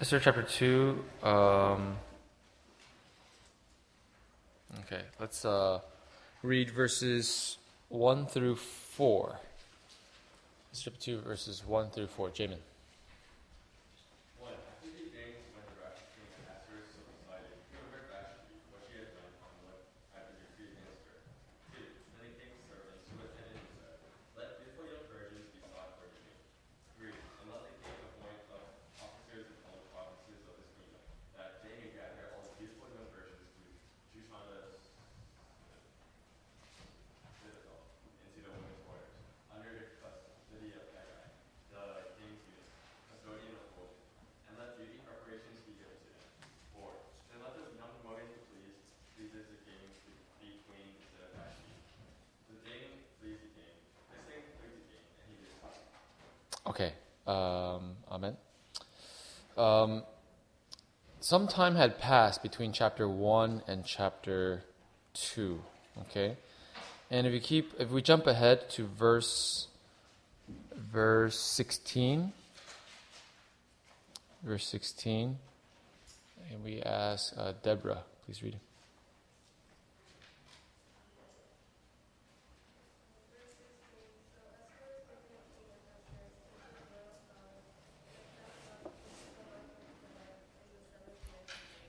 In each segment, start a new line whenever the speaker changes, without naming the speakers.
Esther chapter 2. Let's read verses 1 through 4. Esther chapter 2, verses 1 through 4. Jamin. Okay. Amen. Some time had passed between chapter 1 and chapter 2. Okay. And if we jump ahead to verse 16, and we ask Deborah, please read.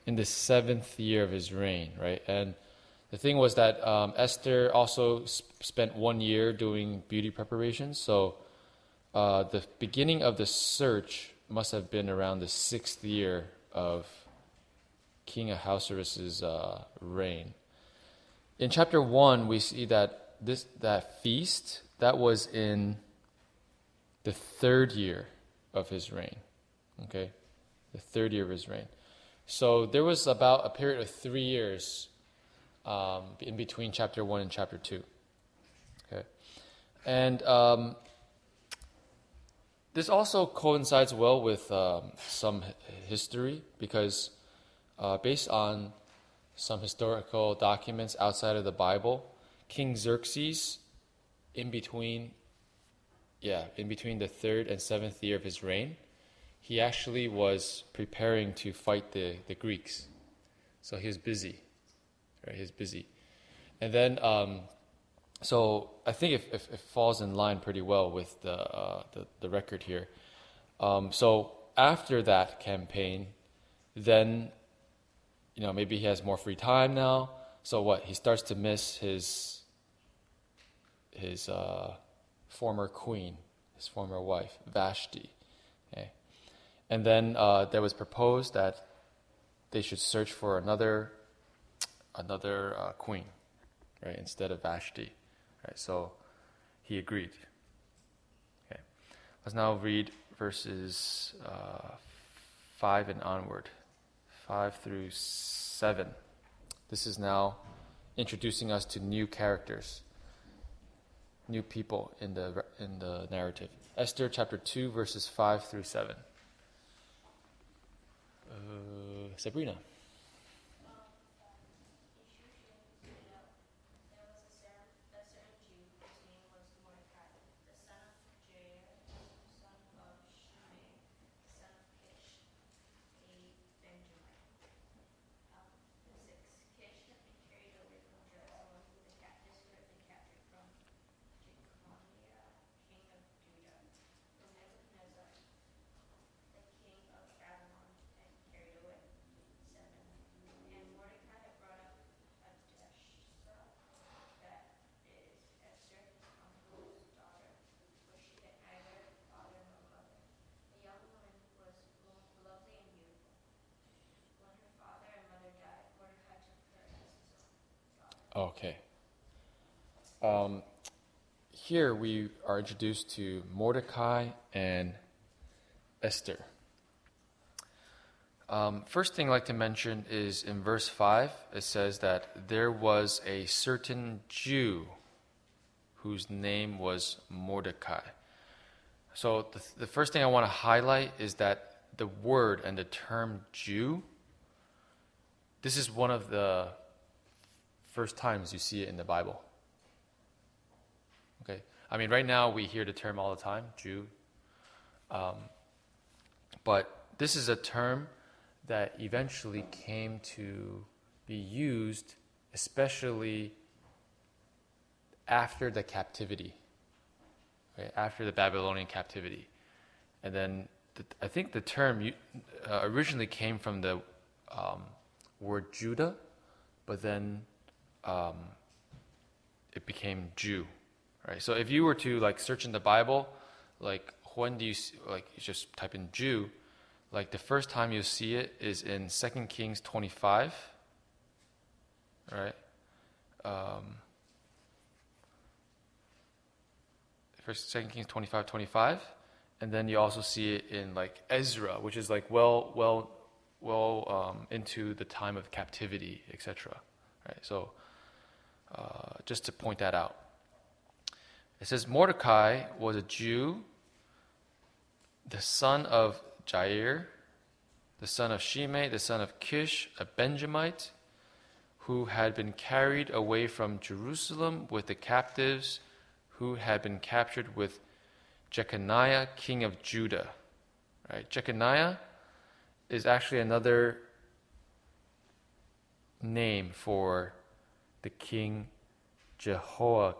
In the 7th year of his reign, right? And the thing was that Esther also spent 1 year doing beauty preparations. So the beginning of the search must have been around the 6th year of King Ahasuerus' reign. In chapter 1, we see that that feast, that was in the 3rd year of his reign. Okay? The 3rd year of his reign. So there was about a period of 3 years in between chapter 1 and chapter 2. Okay, and this also coincides well with some history, because based on some historical documents outside of the Bible, King Xerxes, in between the 3rd and 7th year of his reign, he actually was preparing to fight the Greeks. So he was busy. Right? He was busy. And then, so I think it falls in line pretty well with the record here. So after that campaign, then, maybe he has more free time now. So what? He starts to miss his former queen, his former wife, Vashti. Okay. And then there was proposed that they should search for another queen, right, instead of Vashti. Right, so he agreed. Okay, let's now read verses 5 and onward, 5 through 7. This is now introducing us to new characters, new people in the narrative. Esther chapter 2, verses 5 through 7. Sabrina. Okay. Here we are introduced to Mordecai and Esther. First thing I'd like to mention is in verse 5, it says that there was a certain Jew whose name was Mordecai. So the first thing I want to highlight is that the word and the term Jew, this is one of the first times you see it in the Bible. Okay, right now we hear the term all the time, Jew. But this is a term that eventually came to be used, especially after the captivity, right? After the Babylonian captivity. And then I think the term originally came from the word Judah, but then it became Jew, right? So if you were to like search in the Bible, like when do you like you just type in Jew, like the first time you see it is in 2 Kings 25, right? First 2 Kings 25, and then you also see it in like Ezra, which is like well into the time of captivity, etc. Right? So just to point that out. It says Mordecai was a Jew, the son of Jair, the son of Shimei, the son of Kish, a Benjamite, who had been carried away from Jerusalem with the captives who had been captured with Jeconiah, king of Judah. Right? Jeconiah is actually another name for the king Jehoiakim,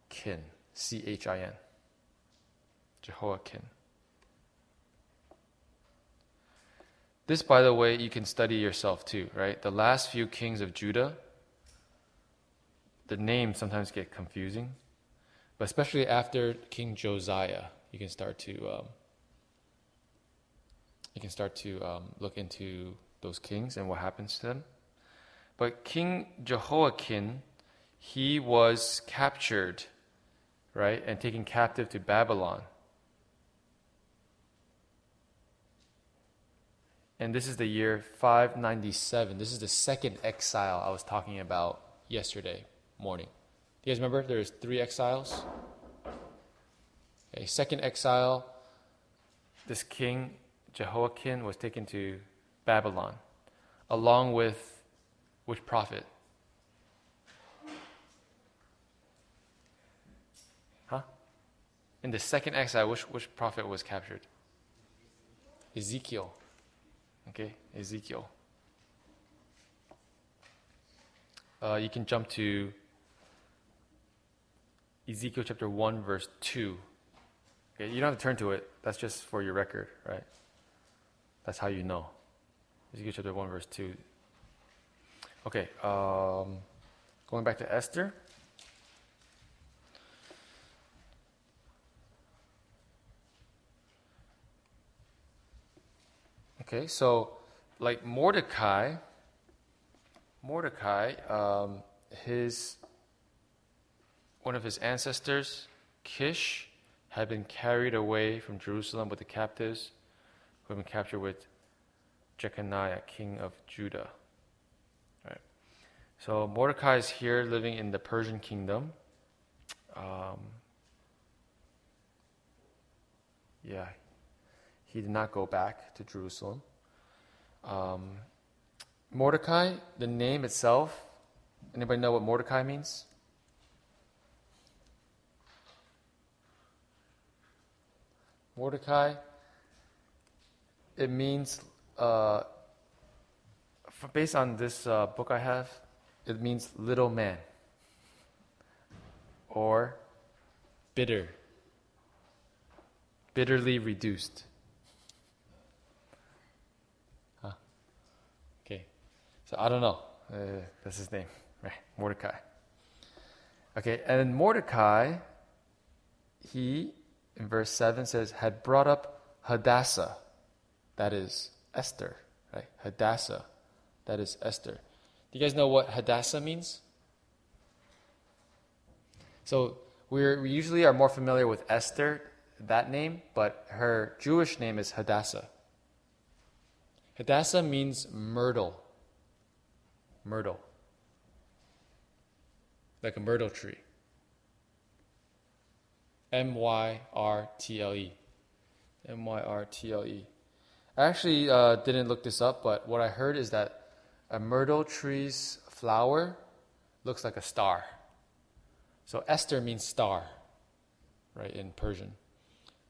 Chin. Jehoiakim. This, by the way, you can study yourself too, right? The last few kings of Judah, the names sometimes get confusing, but especially after King Josiah, you can start to look into those kings and what happens to them. But King Jehoiakim, he was captured, right, and taken captive to Babylon. And this is the year 597. This is the second exile I was talking about yesterday morning. Do you guys remember? There's 3 exiles. Okay, second exile, this king, Jehoiakim, was taken to Babylon, along with which prophet? Huh? In the second exile, which prophet was captured? Ezekiel. Okay, Ezekiel. You can jump to Ezekiel chapter 1, verse 2. Okay, you don't have to turn to it. That's just for your record, right? That's how you know. Ezekiel chapter 1, verse 2. Okay, going back to Esther. Okay, so like Mordecai, one of his ancestors, Kish, had been carried away from Jerusalem with the captives who had been captured with Jeconiah, king of Judah. Right. So Mordecai is here living in the Persian kingdom. He did not go back to Jerusalem. Mordecai, the name itself, anybody know what Mordecai means? Mordecai, it means, based on this book I have, it means little man or bitter, bitterly reduced. Okay, so I don't know. That's his name, right? Mordecai. Okay, and then Mordecai, he, in verse 7 says, had brought up Hadassah, that is Esther, right? Hadassah, that is Esther. Do you guys know what Hadassah means? So we usually are more familiar with Esther, that name, but her Jewish name is Hadassah. Hadassah means myrtle. Myrtle. Like a myrtle tree. Myrtle. Myrtle. I actually didn't look this up, but what I heard is that a myrtle tree's flower looks like a star. So Esther means star, right, in Persian.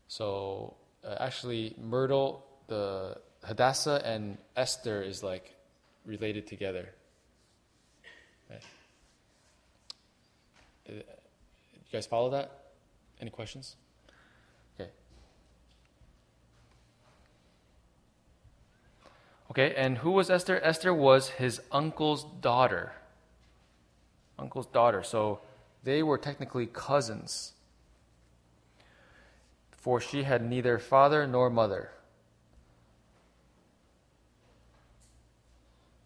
So actually myrtle, the Hadassah and Esther is like related together. Right. You guys follow that? Any questions? Okay. Okay, and who was Esther? Esther was his uncle's daughter. Uncle's daughter. So they were technically cousins. For she had neither father nor mother.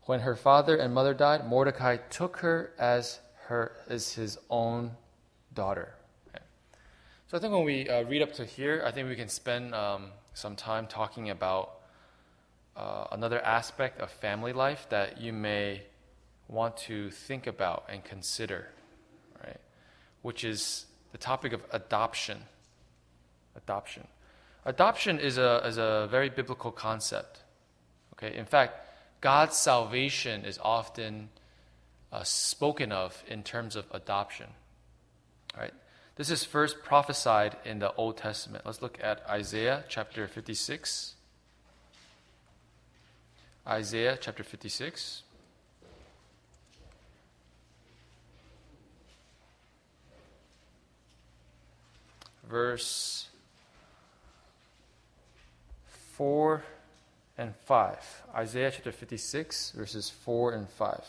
When her father and mother died, Mordecai took her as his own daughter. Okay. So I think when we read up to here, I think we can spend some time talking about another aspect of family life that you may want to think about and consider, right? Which is the topic of adoption. Adoption is a very biblical concept. Okay, in fact, God's salvation is often spoken of in terms of adoption. All right, this is first prophesied in the Old Testament. Let's look at Isaiah chapter 56. Isaiah chapter 56. Verse 4 and 5. Isaiah chapter 56, verses 4 and 5.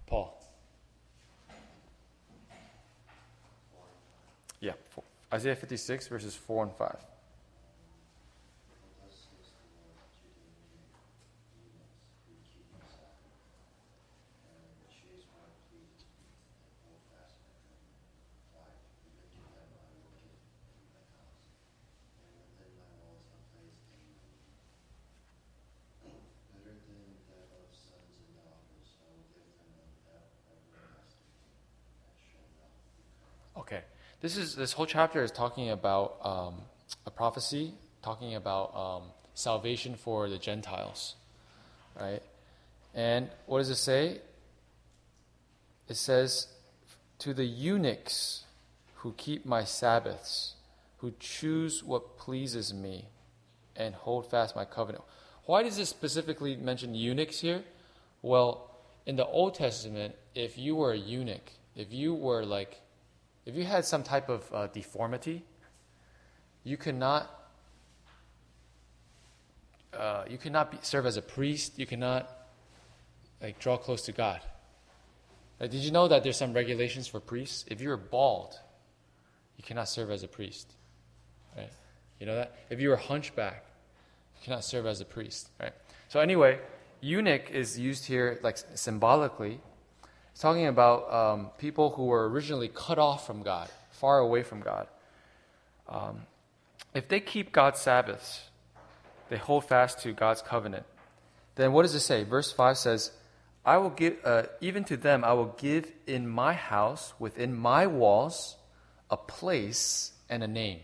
Paul. Yeah, Isaiah 56, verses 4 and 5. Okay, this whole chapter is talking about a prophecy, talking about salvation for the Gentiles, right? And what does it say? It says, "To the eunuchs who keep my Sabbaths, who choose what pleases me, and hold fast my covenant." Why does it specifically mention eunuchs here? Well, in the Old Testament, if you were a eunuch, if you had some type of deformity, you could not serve as a priest. You cannot draw close to God. Did you know that there's some regulations for priests? If you're bald, you cannot serve as a priest. Right? You know that? If you're a hunchback, you cannot serve as a priest. Right? So anyway, eunuch is used here symbolically. It's talking about people who were originally cut off from God, far away from God. If they keep God's Sabbaths, they hold fast to God's covenant, then what does it say? Verse 5 says, "I will give, even to them I will give in my house, within my walls, a place and a name."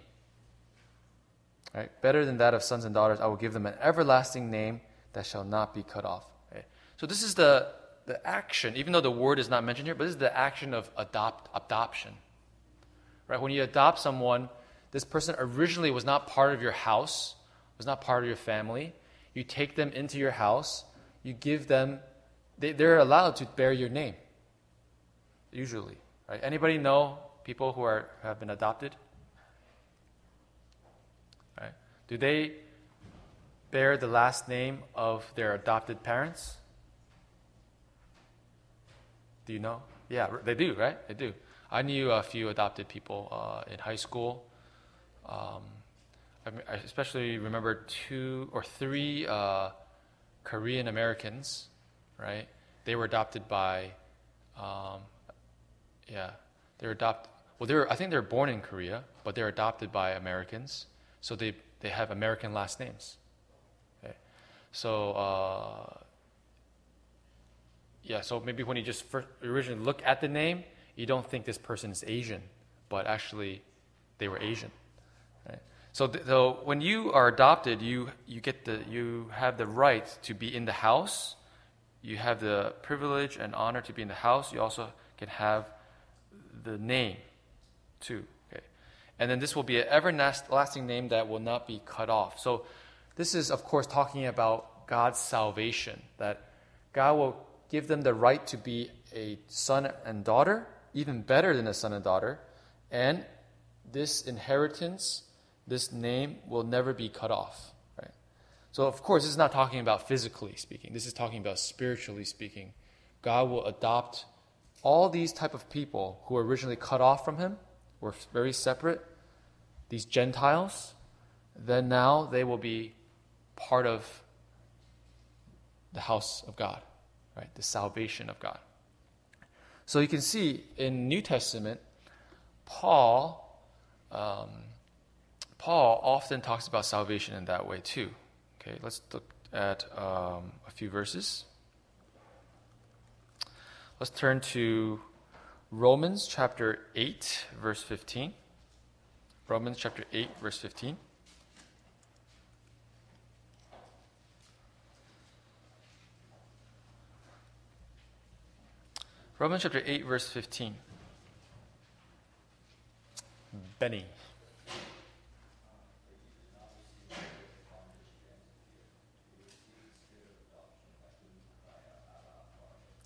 Right? "Better than that of sons and daughters, I will give them an everlasting name that shall not be cut off." Right? So this is the action, even though the word is not mentioned here, but this is the action of adoption. Right? When you adopt someone, this person originally was not part of your house, was not part of your family. You take them into your house, you give them, they're allowed to bear your name, usually. Right? Anybody know people who have been adopted? Right? Do they bear the last name of their adopted parents? Do you know? Yeah, they do, right? They do. I knew a few adopted people in high school. I especially remember 2 or 3 Korean Americans, right? They were adopted by, they were adopted. Well, I think they were born in Korea, but they're adopted by Americans, so they have American last names. Okay. So. So maybe when you just originally look at the name, you don't think this person is Asian, but actually they were Asian. Right? So when you are adopted, you have the right to be in the house. You have the privilege and honor to be in the house. You also can have the name too. Okay. And then this will be an everlasting name that will not be cut off. So this is, of course, talking about God's salvation, that God will give them the right to be a son and daughter, even better than a son and daughter, and this inheritance, this name will never be cut off. Right? So, of course, this is not talking about physically speaking. This is talking about spiritually speaking. God will adopt all these type of people who were originally cut off from him, were very separate, these Gentiles, then now they will be part of the house of God, right? The salvation of God. So you can see in New Testament, Paul often talks about salvation in that way too. Okay, let's look at a few verses. Let's turn to Romans chapter 8, verse 15. Romans chapter 8, verse 15. Romans chapter 8, verse 15. Benny.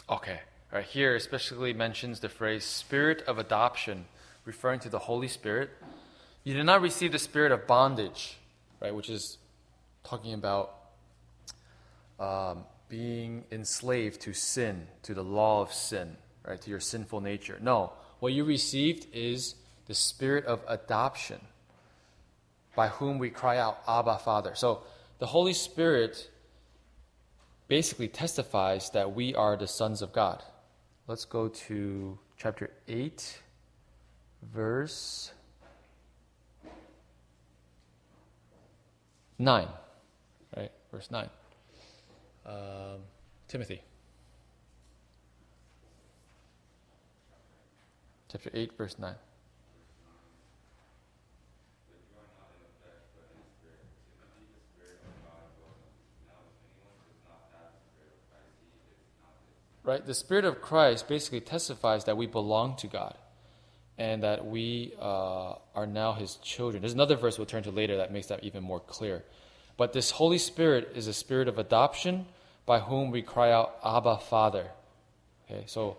Okay. All right, here especially mentions the phrase spirit of adoption, referring to the Holy Spirit. You did not receive the spirit of bondage, right, which is talking about being enslaved to sin, to the law of sin, right, to your sinful nature. No, what you received is the spirit of adoption, by whom we cry out, Abba, Father. So the Holy Spirit basically testifies that we are the sons of God. Let's go to chapter 8, verse 9. Right? Verse 9. Timothy. Chapter 8, verse 9. Right? The Spirit of Christ basically testifies that we belong to God and that we are now His children. There's another verse we'll turn to later that makes that even more clear. But this Holy Spirit is a spirit of adoption by whom we cry out, Abba, Father. Okay, so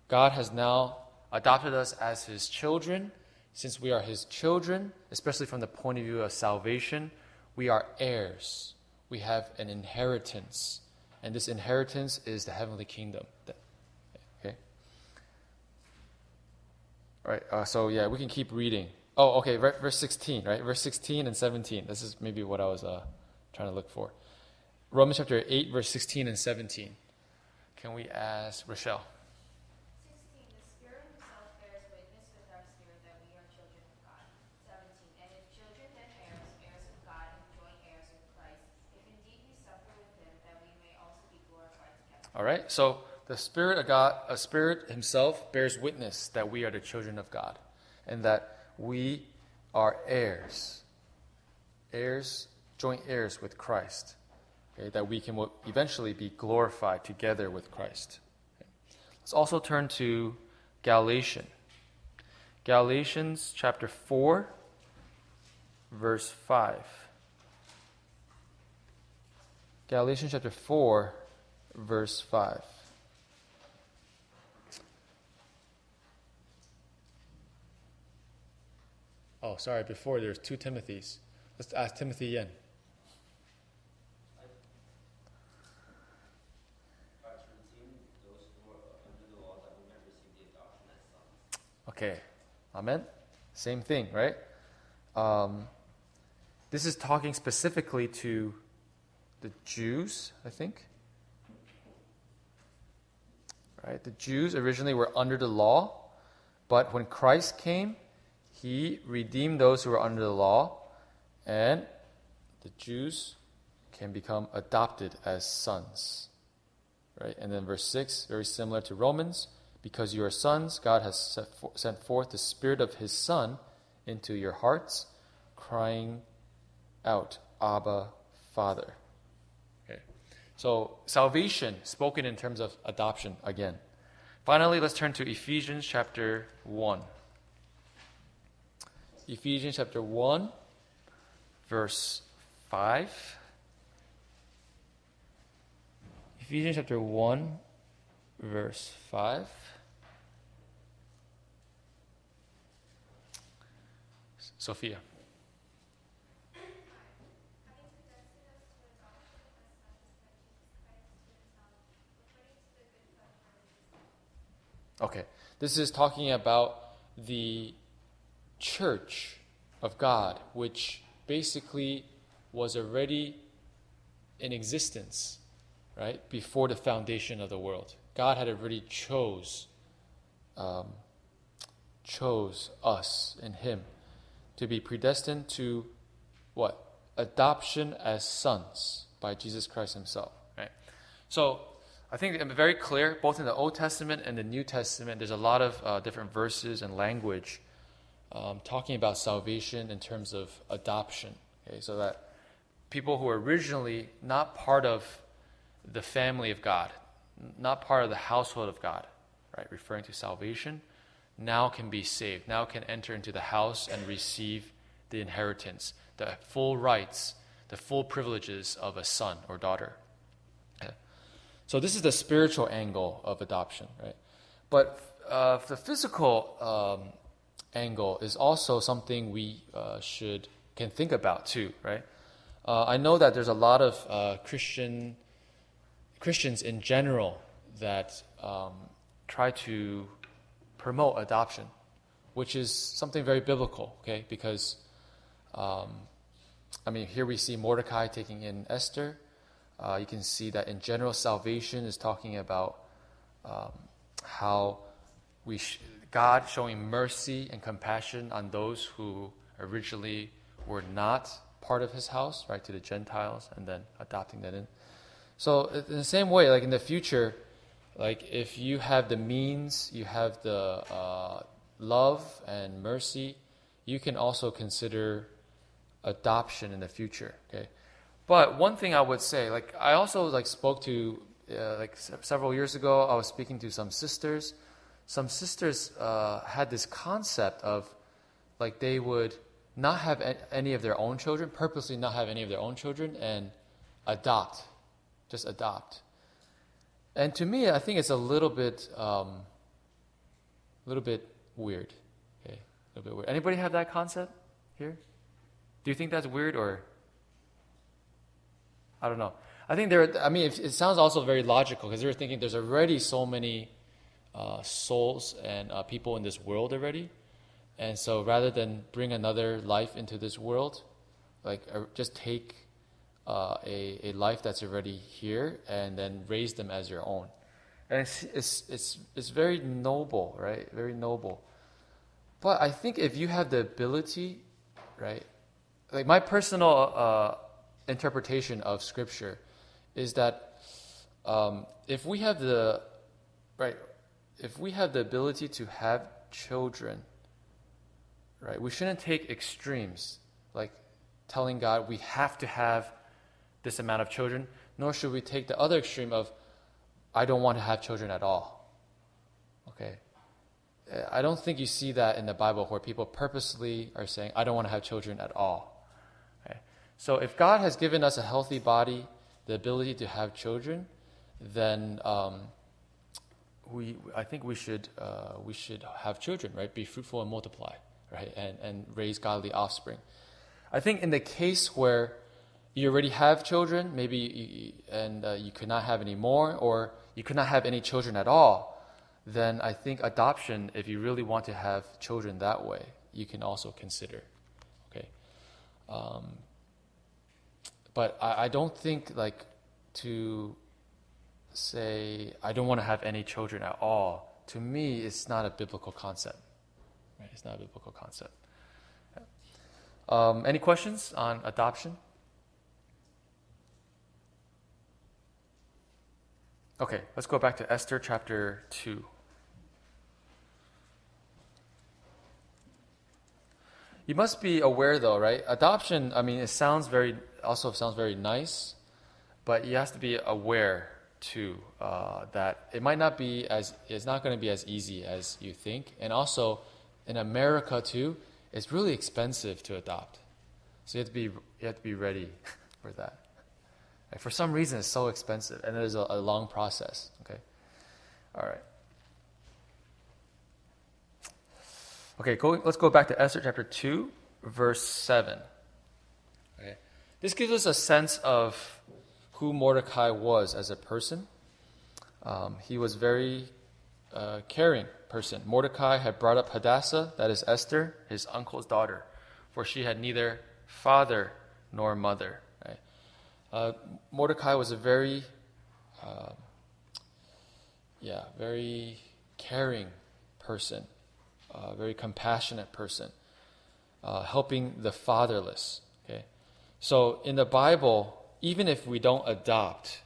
God has now adopted us as His children. Since we are His children, especially from the point of view of salvation, we are heirs. We have an inheritance. And this inheritance is the heavenly kingdom. Okay. All right. So yeah, we can keep reading. Oh, okay. Verse 16, right? Verse 16 and 17. This is maybe what I was trying to look for. Romans chapter 8, verse 16 and 17. Can we ask Rochelle?
16. The Spirit Himself bears witness with our spirit that we are children of God. 17. And if children, then heirs, heirs of God, and joint heirs with Christ, if indeed we suffer with Him, that we may also be glorified together.
All right. So the Spirit of God, a Spirit Himself bears witness that we are the children of God, and that we are heirs, joint heirs with Christ. Okay, that we can eventually be glorified together with Christ. Okay. Let's also turn to Galatians chapter 4, verse 5. Galatians chapter 4, verse 5. Oh, sorry, before there's 2 Timothys. Let's ask Timothy Yen. Okay, amen. Same thing, right? This is talking specifically to the Jews, I think. Right? The Jews originally were under the law, but when Christ came, He redeemed those who were under the law, and the Jews can become adopted as sons. Right? And then verse 6, very similar to Romans. Because you are sons, God has sent forth the Spirit of His Son into your hearts, crying out, Abba, Father. Okay. So salvation, spoken in terms of adoption again. Finally, let's turn to Ephesians chapter 1. Ephesians chapter 1, verse 5. Ephesians chapter 1, verse 5. Sophia. Okay, this is talking about the church of God, which basically was already in existence, right, before the foundation of the world. God had already chose us in Him to be predestined to what? Adoption as sons by Jesus Christ Himself, right? So I think it's very clear, both in the Old Testament and the New Testament, there's a lot of different verses and language talking about salvation in terms of adoption. Okay, so that people who were originally not part of the family of God, not part of the household of God, right, referring to salvation, now can be saved, now can enter into the house and receive the inheritance, the full rights, the full privileges of a son or daughter. Okay. So this is the spiritual angle of adoption, right? But the physical angle is also something we can think about too, right? I know that there's a lot of Christians in general that try to promote adoption, which is something very biblical, okay? Because, here we see Mordecai taking in Esther. You can see that in general, salvation is talking about how God showing mercy and compassion on those who originally were not part of His house, right, to the Gentiles, and then adopting that in. So in the same way, like in the future, like if you have the means, you have the love and mercy, you can also consider adoption in the future. Okay, but one thing I would say, like I also spoke to several years ago, I was speaking to some sisters. Some sisters had this concept of like they would not have any of their own children, purposely not have any of their own children, and just adopt. And to me, I think it's a little bit weird. Okay, a little bit weird. Anybody have that concept here? Do you think that's weird, or I don't know? I think it sounds also very logical because they're thinking there's already so many souls and people in this world already, and so rather than bring another life into this world, just take a life that's already here and then raise them as your own. And it's very noble, right? Very noble. But I think if you have the ability, right? Like my personal interpretation of Scripture is that if we have the ability to have children, right? We shouldn't take extremes, like telling God we have to have this amount of children, nor should we take the other extreme of I don't want to have children at all. Okay? I don't think you see that in the Bible where people purposely are saying I don't want to have children at all. Okay? So if God has given us a healthy body, the ability to have children, then I think we should have children, right? Be fruitful and multiply, right? And raise godly offspring. I think in the case where you already have children, maybe you could not have any more, or you could not have any children at all, then I think adoption, if you really want to have children that way, you can also consider. Okay, but I don't think to say I don't want to have any children at all. To me, it's not a biblical concept. Right? It's not a biblical concept. Any questions on adoption? Okay, let's go back to Esther chapter 2. You must be aware though, right? Adoption, it sounds very nice, but you have to be aware too that it's not going to be as easy as you think. And also in America too, it's really expensive to adopt. So you have to be ready for that. Right? For some reason, it's so expensive, and there's a long process. Okay, all right. Okay, let's go back to Esther chapter 2, verse 7. Okay. This gives us a sense of who Mordecai was as a person. He was very caring person. Mordecai had brought up Hadassah, that is Esther, his uncle's daughter, for she had neither father nor mother. Right? Mordecai was a very caring person, very compassionate person, helping the fatherless. Okay, so in the Bible, even if we don't adopt,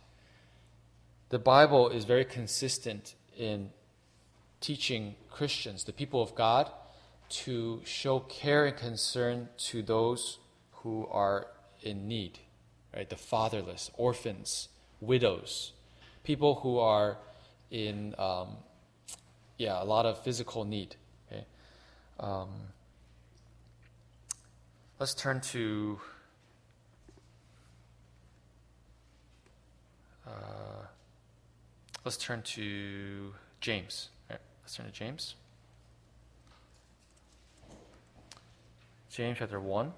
the Bible is very consistent in teaching Christians, the people of God, to show care and concern to those who are in need, right? The fatherless, orphans, widows, people who are in a lot of physical need. Okay, let's turn to James. Right, let's turn to James. James chapter 1.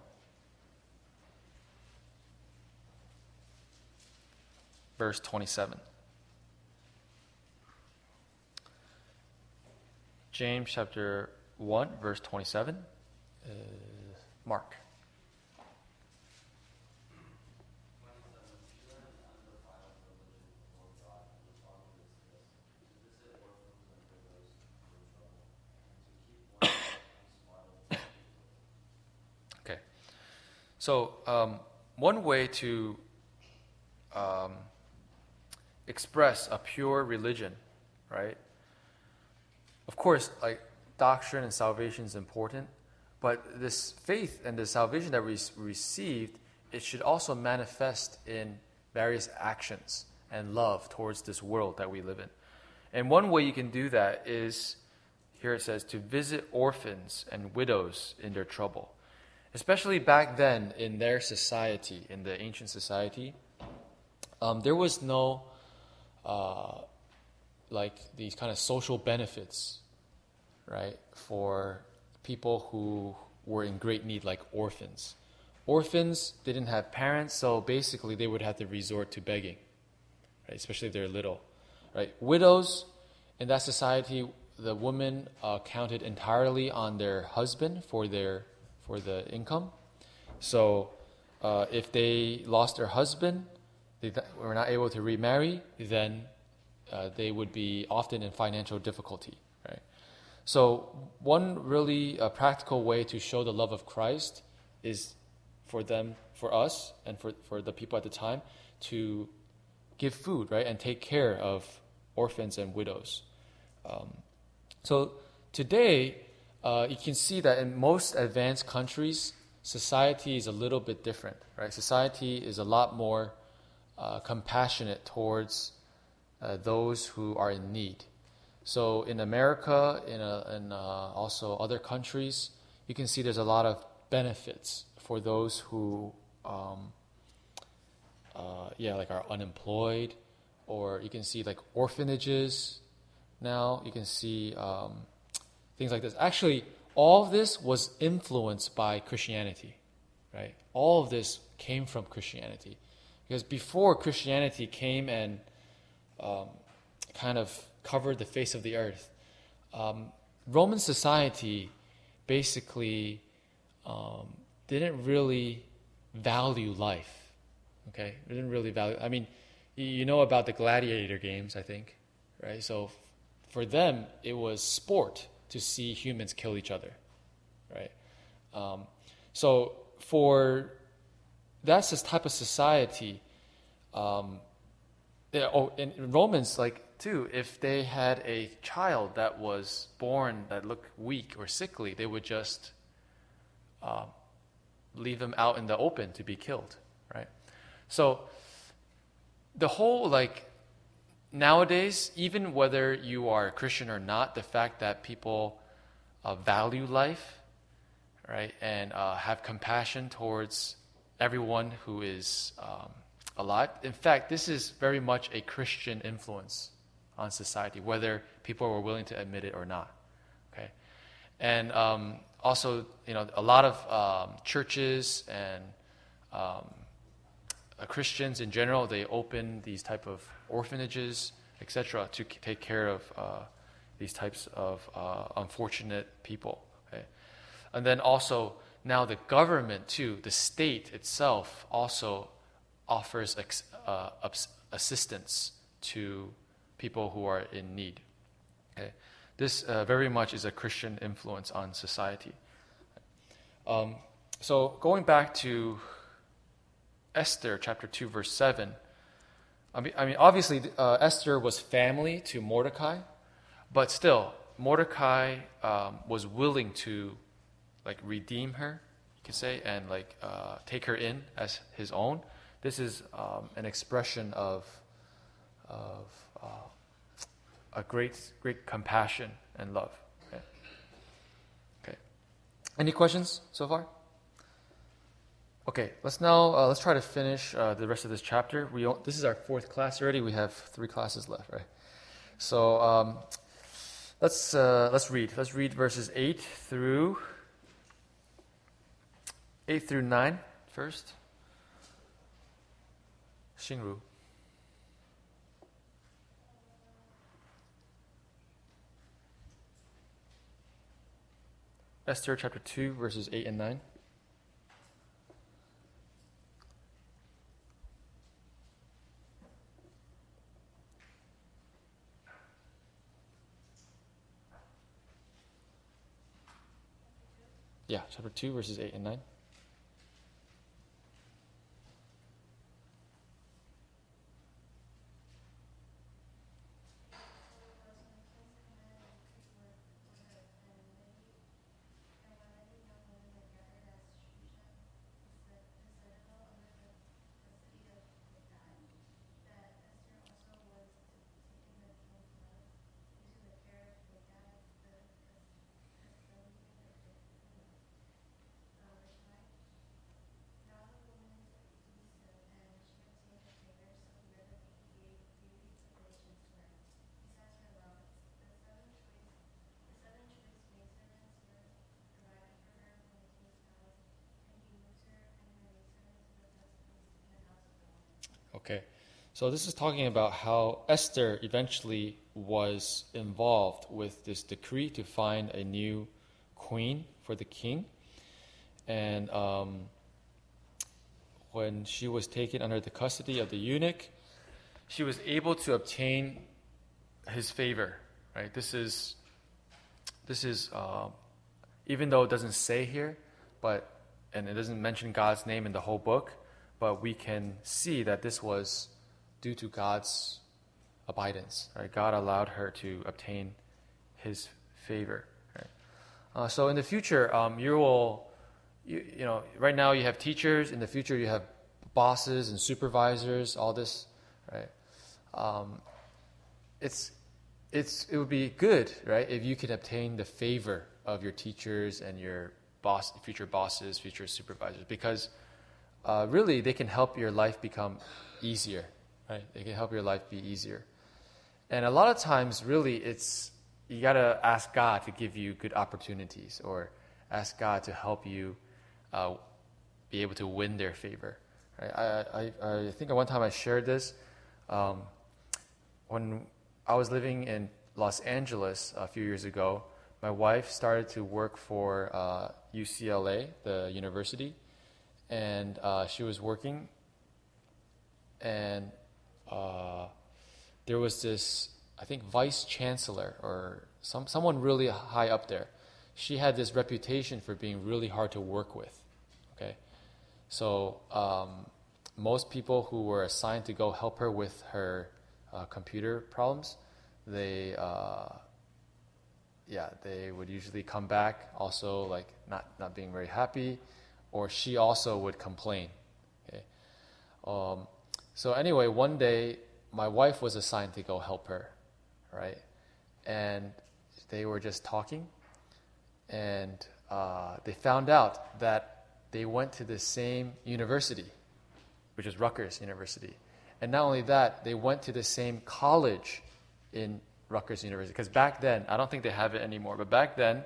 Verse 27. James chapter 1, verse 27. Mark. Okay. So one way to express a pure religion, right? Of course, like doctrine and salvation is important, but this faith and the salvation that we received, it should also manifest in various actions and love towards this world that we live in. And one way you can do that is, here it says, to visit orphans and widows in their trouble. Especially back then in their society, in the ancient society, there was no like these kind of social benefits, right, for people who were in great need, like orphans. Orphans didn't have parents, so basically they would have to resort to begging, right, especially if they're little, right? Widows, in that society, the women counted entirely on their husband for the income. So if they lost their husband, they were not able to remarry, then they would be often in financial difficulty, right? So one really practical way to show the love of Christ is for us, and for the people at the time, to give food, right, and take care of orphans and widows. So today, you can see that in most advanced countries, society is a little bit different, right? Society is a lot more compassionate towards those who are in need. So in America, and also other countries, you can see there's a lot of benefits for those who, like are unemployed, or you can see like orphanages. Now you can see things like this. Actually, all of this was influenced by Christianity, right? All of this came from Christianity. Because before Christianity came and kind of covered the face of the earth, Roman society basically didn't really value life, okay? It didn't really value, I mean, you know about the gladiator games, I think, right? So for them, it was sport to see humans kill each other, right? So for that's this type of society. In Romans, like too, if they had a child that was born that looked weak or sickly, they would just leave them out in the open to be killed, right? So the whole, like, nowadays, even whether you are a Christian or not, the fact that people value life, right? And have compassion towards everyone who is alive. In fact, this is very much a Christian influence on society, whether people were willing to admit it or not. Okay, and also, a lot of churches and Christians in general, they open these type of orphanages, etc., to take care of these types of unfortunate people. Okay? And then also now the government too, the state itself also offers assistance to people who are in need. Okay? This very much is a Christian influence on society. So going back to Esther chapter 2 verse 7, I mean obviously Esther was family to Mordecai, but still Mordecai was willing to redeem her, you could say, and take her in as his own. This is an expression of a great compassion and love. Okay. Any questions so far? Okay, let's try to finish the rest of this chapter. This is our 4th class already. We have 3 classes left, right? So let's read. Let's read verses 8 through 9 first. Xingru. Esther chapter 2 verses 8 and 9. Yeah, chapter 2, verses 8 and 9. Okay, so this is talking about how Esther eventually was involved with this decree to find a new queen for the king. And when she was taken under the custody of the eunuch, she was able to obtain his favor. Right? This is even though it doesn't say here, and it doesn't mention God's name in the whole book, but we can see that this was due to God's abidance. Right? God allowed her to obtain his favor. Right? So in the future, right now you have teachers. In the future, you have bosses and supervisors. All this, right? It would be good, right, if you could obtain the favor of your teachers and your future bosses, future supervisors, because really they can help your life become easier, right? They can help your life be easier. And a lot of times, really, you gotta ask God to give you good opportunities, or ask God to help you be able to win their favor. Right? I think at one time I shared this. When I was living in Los Angeles a few years ago, my wife started to work for UCLA, the university, and she was working, and there was this, I think, vice chancellor or someone really high up there. She had this reputation for being really hard to work with. Okay, so most people who were assigned to go help her with her computer problems, they would usually come back also not being very happy, or she also would complain. Okay, so anyway, one day my wife was assigned to go help her, right? And they were just talking, and they found out that they went to the same university, which is Rutgers University. And not only that, they went to the same college in Rutgers University. Because back then, I don't think they have it anymore, but back then,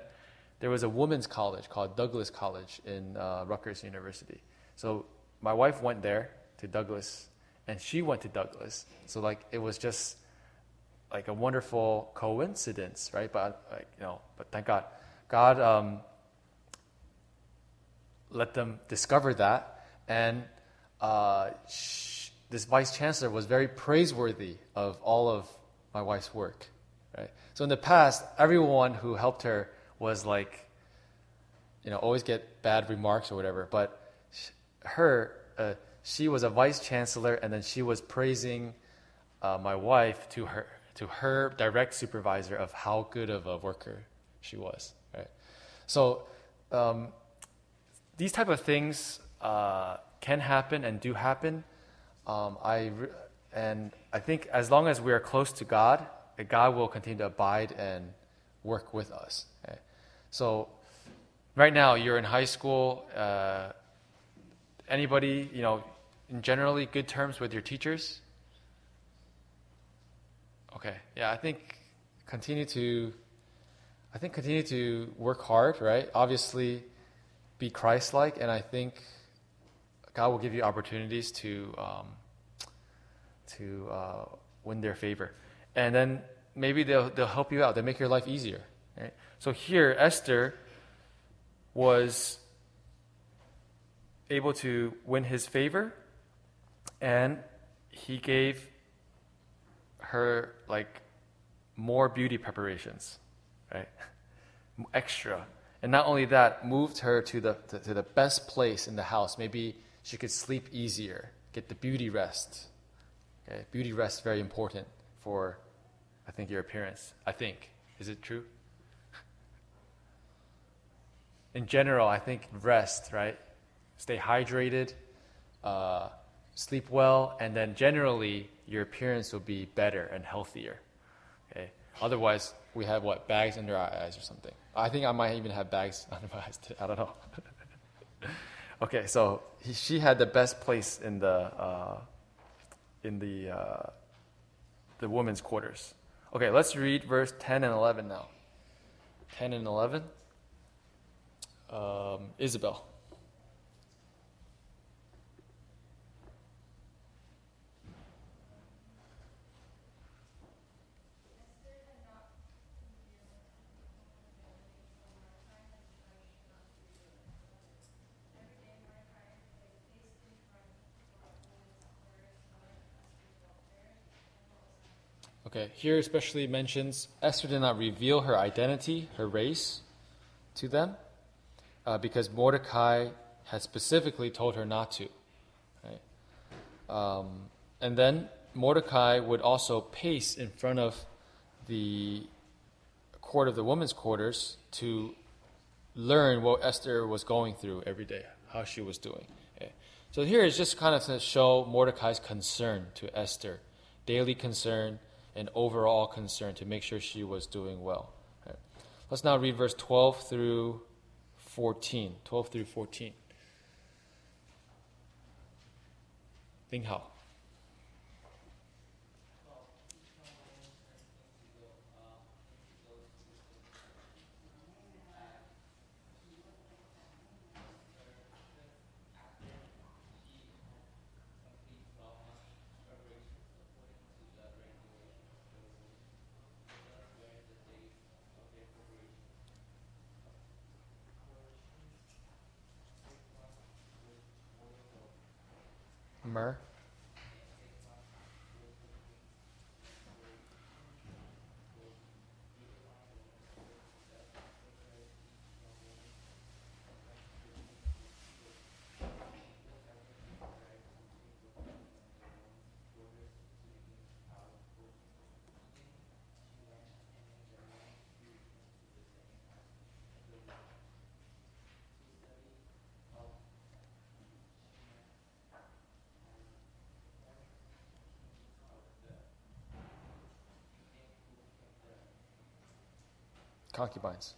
there was a women's college called Douglas College in Rutgers University. So my wife went there to Douglas, and she went to Douglas. So like it was just like a wonderful coincidence, right? But but thank God, God let them discover that, and this vice chancellor was very praiseworthy of all of my wife's work, right? So in the past, everyone who helped her was like, always get bad remarks or whatever. But she was a vice chancellor, and then she was praising my wife to her direct supervisor of how good of a worker she was, right? So these type of things can happen and do happen. And I think as long as we are close to God, God will continue to abide and work with us. Okay? So right now you're in high school. Anybody, in generally good terms with your teachers? Okay, yeah, I think continue to work hard, right? Obviously, be Christ-like, and I think God will give you opportunities to win their favor, and then maybe they'll help you out. They'll make your life easier. Right? So here, Esther was able to win his favor, and he gave her like more beauty preparations, right? Extra. And not only that, moved her to the best place in the house. Maybe she could sleep easier, get the beauty rest. Okay? Beauty rest is very important for, I think, your appearance. I think. Is it true? In general, I think rest, right? Stay hydrated, sleep well, and then generally your appearance will be better and healthier. Okay? Otherwise, we have bags under our eyes or something. I think I might even have bags under my eyes too. I don't know. Okay, so she had the best place in the women's quarters. Okay, let's read verse 10 and 11 now. 10 and 11. Isabel. Okay, here especially mentions Esther did not reveal her identity, her race, to them, because Mordecai had specifically told her not to. Right? And then Mordecai would also pace in front of the court of the women's quarters to learn what Esther was going through every day, how she was doing. Okay? So here is just kind of to show Mordecai's concern to Esther, daily concern and overall concern to make sure she was doing well. Okay? Let's now read verse 12 through 14. 12 through 14. Ling Hao. Mer. Concubines.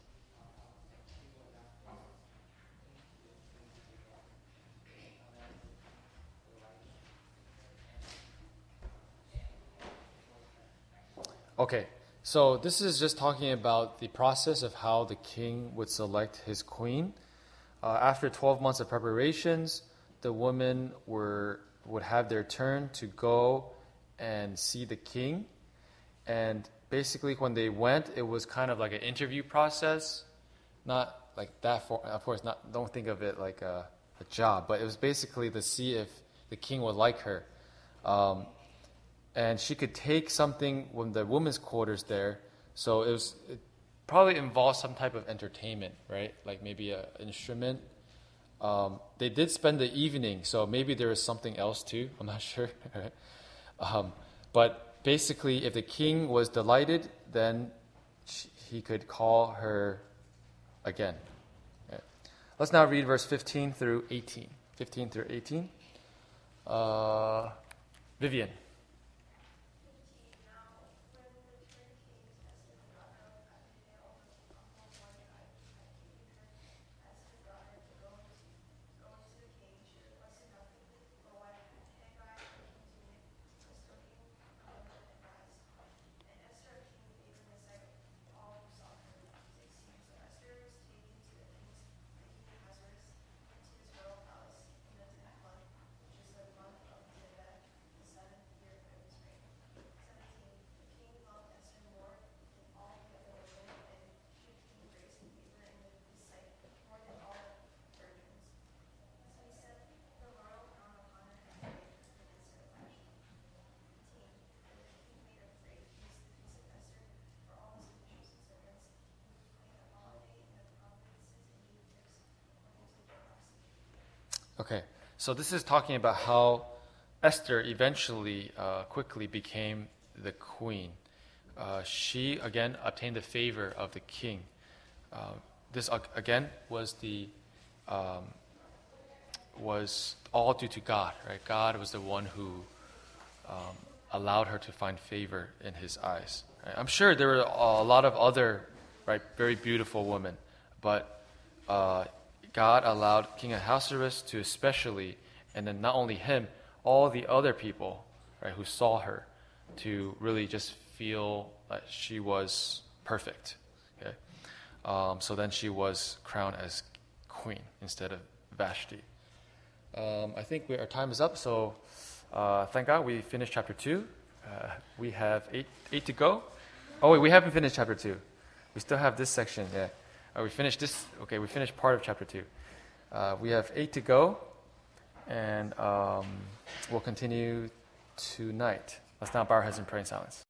Okay, so this is just talking about the process of how the king would select his queen. After 12 months of preparations, the women would have their turn to go and see the king. And basically, when they went, it was kind of like an interview process, not like that. Of course, not. Don't think of it like a job, but it was basically to see if the king would like her. And she could take something from the women's quarters there. So it probably involved some type of entertainment, right? Like maybe an instrument. They did spend the evening, so maybe there was something else too. I'm not sure. But basically, if the king was delighted, then he could call her again. Okay. Let's now read verse 15 through 18. 15 through 18. Vivian. Okay, so this is talking about how Esther eventually, quickly became the queen. She again obtained the favor of the king. This again was all due to God, right? God was the one who allowed her to find favor in His eyes. Right? I'm sure there were a lot of other, right, very beautiful women, but God allowed King Ahasuerus to especially, and then not only him, all the other people, right, who saw her, to really just feel that she was perfect. Okay, so then she was crowned as queen instead of Vashti. I think our time is up, so thank God we finished chapter 2. We have eight to go. Oh wait, we haven't finished chapter 2. We still have this section. Yeah, we finished this. Okay, we finished part of chapter 2. We have 8 to go, and we'll continue tonight. Let's now bow our heads and pray in silence.